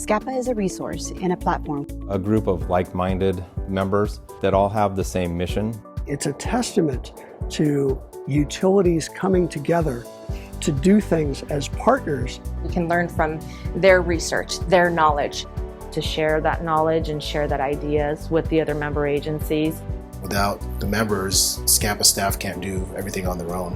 SCPPA is a resource and a platform. A group of like-minded members that all have the same mission. It's a testament to utilities coming together to do things as partners. We can learn from their research, their knowledge, to share that knowledge and share that ideas with the other member agencies. Without the members, SCPPA staff can't do everything on their own.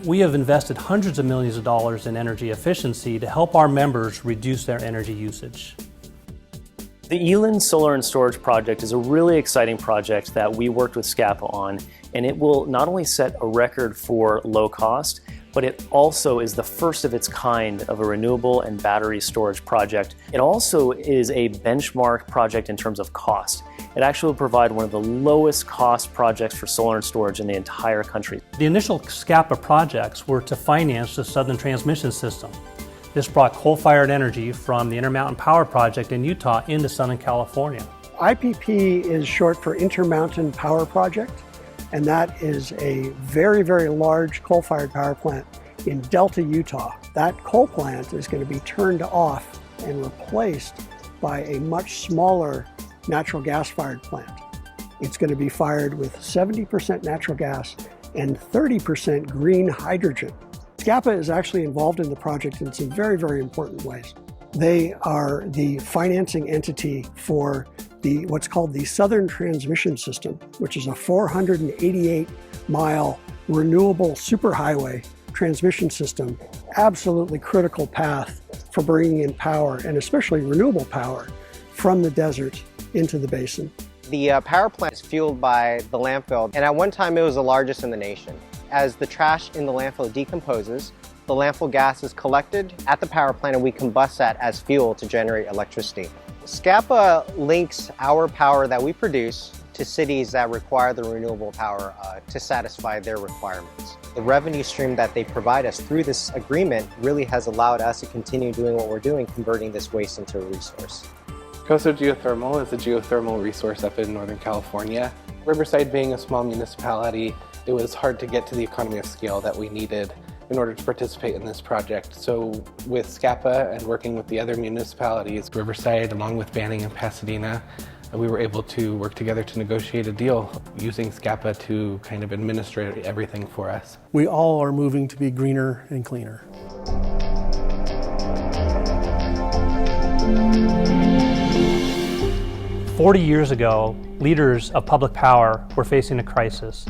We have invested hundreds of millions of dollars in energy efficiency to help our members reduce their energy usage. The Eland Solar and Storage Project is a really exciting project that we worked with SCPPA on, and it will not only set a record for low cost, but it also is the first of its kind of a renewable and battery storage project. It also is a benchmark project in terms of cost. It actually will provide one of the lowest cost projects for solar and storage in the entire country. The initial SCPPA projects were to finance the Southern Transmission System. This brought coal-fired energy from the Intermountain Power Project in Utah into Southern California. IPP is short for Intermountain Power Project, and that is a very, very large coal-fired power plant in Delta, Utah. That coal plant is going to be turned off and replaced by a much smaller natural gas-fired plant. It's going to be fired with 70% natural gas and 30% green hydrogen. SCPPA is actually involved in the project in some very, very important ways. They are the financing entity for what's called the Southern Transmission System, which is a 488-mile renewable superhighway transmission system, absolutely critical path for bringing in power, and especially renewable power, from the desert into the basin. The power plant is fueled by the landfill, and at one time it was the largest in the nation. As the trash in the landfill decomposes, the landfill gas is collected at the power plant and we combust that as fuel to generate electricity. SCPPA links our power that we produce to cities that require the renewable power to satisfy their requirements. The revenue stream that they provide us through this agreement really has allowed us to continue doing what we're doing, converting this waste into a resource. Coastal Geothermal is a geothermal resource up in Northern California. Riverside being a small municipality, it was hard to get to the economy of scale that we needed in order to participate in this project. So with SCPPA and working with the other municipalities, Riverside along with Banning and Pasadena, we were able to work together to negotiate a deal using SCPPA to kind of administrate everything for us. We all are moving to be greener and cleaner. "40 years ago, leaders of public power were facing a crisis.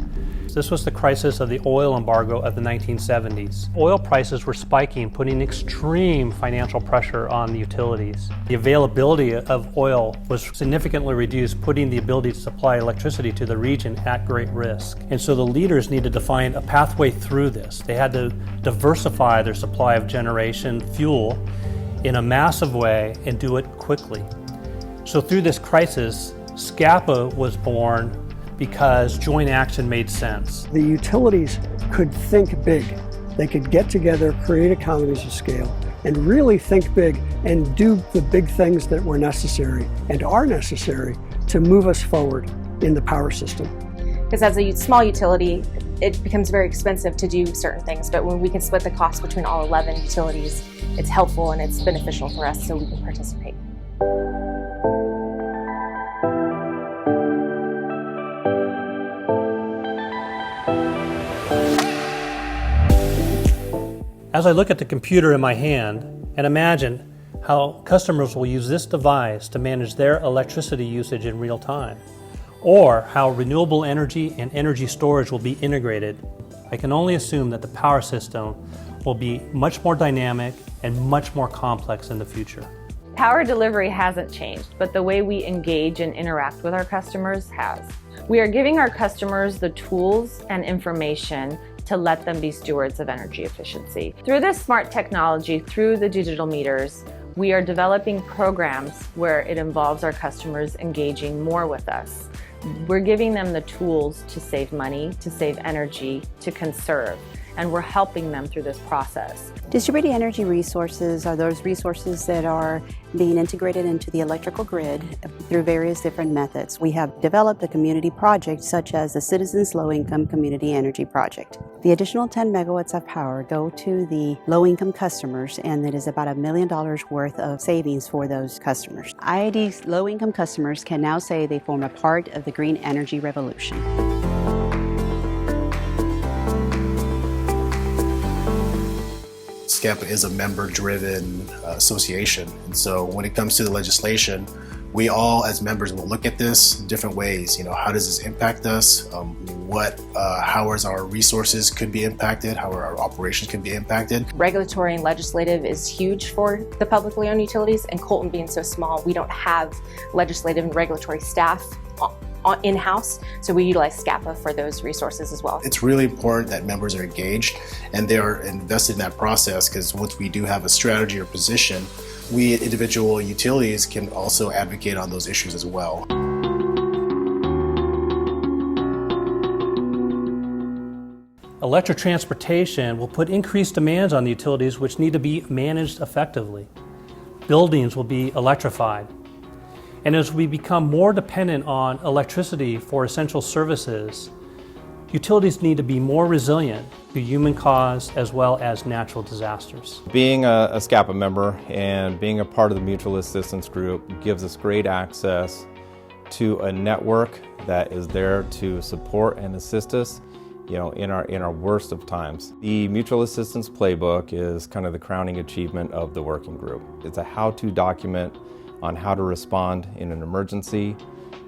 This was the crisis of the oil embargo of the 1970s. Oil prices were spiking, putting extreme financial pressure on the utilities. The availability of oil was significantly reduced, putting the ability to supply electricity to the region at great risk. And so the leaders needed to find a pathway through this. They had to diversify their supply of generation fuel in a massive way and do it quickly. So through this crisis, SCPPA was born because joint action made sense. The utilities could think big. They could get together, create economies of scale, and really think big and do the big things that were necessary and are necessary to move us forward in the power system. Because as a small utility, it becomes very expensive to do certain things, but when we can split the cost between all 11 utilities, it's helpful and it's beneficial for us so we can participate. As I look at the computer in my hand and imagine how customers will use this device to manage their electricity usage in real time, or how renewable energy and energy storage will be integrated, I can only assume that the power system will be much more dynamic and much more complex in the future. Power delivery hasn't changed, but the way we engage and interact with our customers has. We are giving our customers the tools and information to let them be stewards of energy efficiency. Through this smart technology, through the digital meters, we are developing programs where it involves our customers engaging more with us. We're giving them the tools to save money, to save energy, to conserve. and we're helping them through this process. Distributed energy resources are those resources that are being integrated into the electrical grid through various different methods. We have developed a community project such as the Citizens Low Income Community Energy Project. The additional 10 megawatts of power go to the low income customers, and it is about $1 million worth of savings for those customers. IID's low income customers can now say they form a part of the green energy revolution. SCPPA is a member-driven association, and so when it comes to the legislation, we all as members will look at this different ways. How does this impact us? How is our resources could be impacted? How our operations could be impacted? Regulatory and legislative is huge for the publicly owned utilities, and Colton being so small, we don't have legislative and regulatory staff in-house, so we utilize SCPPA for those resources as well. It's really important that members are engaged and they are invested in that process, because once we do have a strategy or position, we individual utilities can also advocate on those issues as well. Electric transportation will put increased demands on the utilities, which need to be managed effectively. Buildings will be electrified. And as we become more dependent on electricity for essential services, utilities need to be more resilient to human-caused as well as natural disasters. Being a SCPPA member and being a part of the Mutual Assistance Group gives us great access to a network that is there to support and assist us in our worst of times. The Mutual Assistance Playbook is kind of the crowning achievement of the working group. It's a how-to document on how to respond in an emergency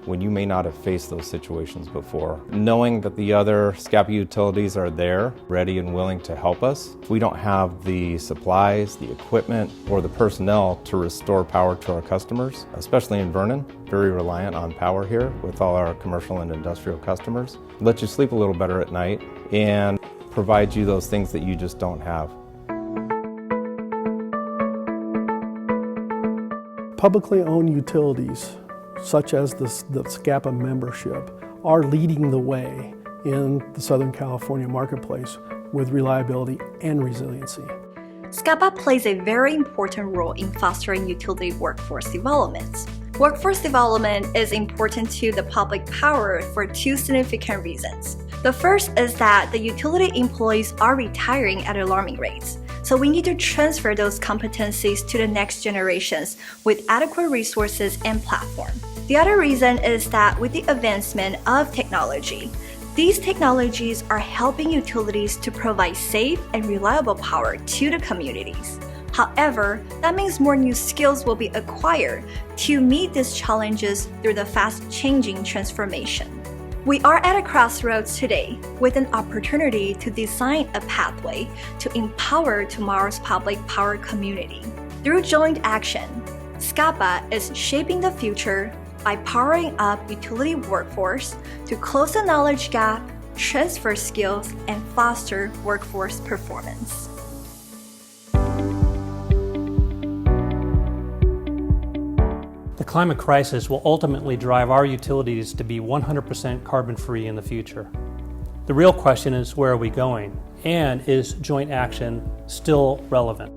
when you may not have faced those situations before. Knowing that the other SCPPA utilities are there, ready and willing to help us. If we don't have the supplies, the equipment, or the personnel to restore power to our customers, especially in Vernon, very reliant on power here with all our commercial and industrial customers. Let you sleep a little better at night and provide you those things that you just don't have. Publicly owned utilities, such as the SCPPA membership, are leading the way in the Southern California marketplace with reliability and resiliency. SCPPA plays a very important role in fostering utility workforce development. Workforce development is important to the public power for two significant reasons. The first is that the utility employees are retiring at alarming rates, so we need to transfer those competencies to the next generations with adequate resources and platform. The other reason is that with the advancement of technology, these technologies are helping utilities to provide safe and reliable power to the communities. However, that means more new skills will be acquired to meet these challenges through the fast-changing transformation. We are at a crossroads today with an opportunity to design a pathway to empower tomorrow's public power community. Through joint action, SCPPA is shaping the future by powering up utility workforce to close the knowledge gap, transfer skills, and foster workforce performance. The climate crisis will ultimately drive our utilities to be 100% carbon-free in the future. The real question is, where are we going? And is joint action still relevant?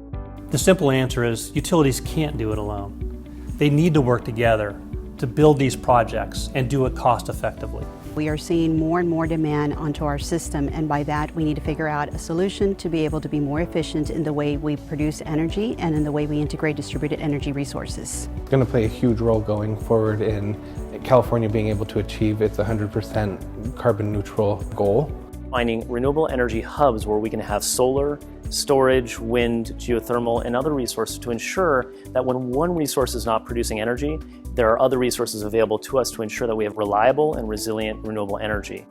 The simple answer is utilities can't do it alone. They need to work together to build these projects and do it cost effectively. We are seeing more and more demand onto our system, and by that we need to figure out a solution to be able to be more efficient in the way we produce energy and in the way we integrate distributed energy resources. It's going to play a huge role going forward in California being able to achieve its 100% carbon neutral goal. Finding renewable energy hubs where we can have solar, storage, wind, geothermal, and other resources to ensure that when one resource is not producing energy, there are other resources available to us to ensure that we have reliable and resilient renewable energy.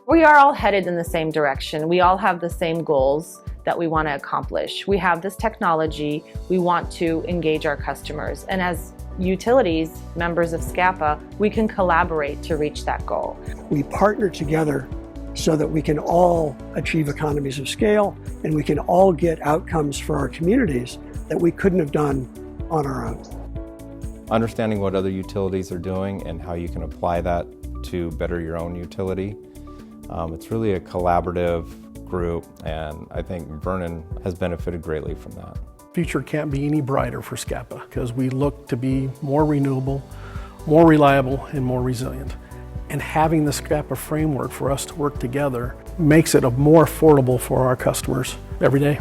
We are all headed in the same direction. We all have the same goals that we want to accomplish. We have this technology. We want to engage our customers. And as utilities, members of SCPPA, we can collaborate to reach that goal. We partner together so that we can all achieve economies of scale and we can all get outcomes for our communities that we couldn't have done on our own. Understanding what other utilities are doing and how you can apply that to better your own utility. It's really a collaborative group, and I think Vernon has benefited greatly from that. Future can't be any brighter for SCPPA because we look to be more renewable, more reliable, and more resilient. And having the SCPPA framework for us to work together makes it more affordable for our customers every day.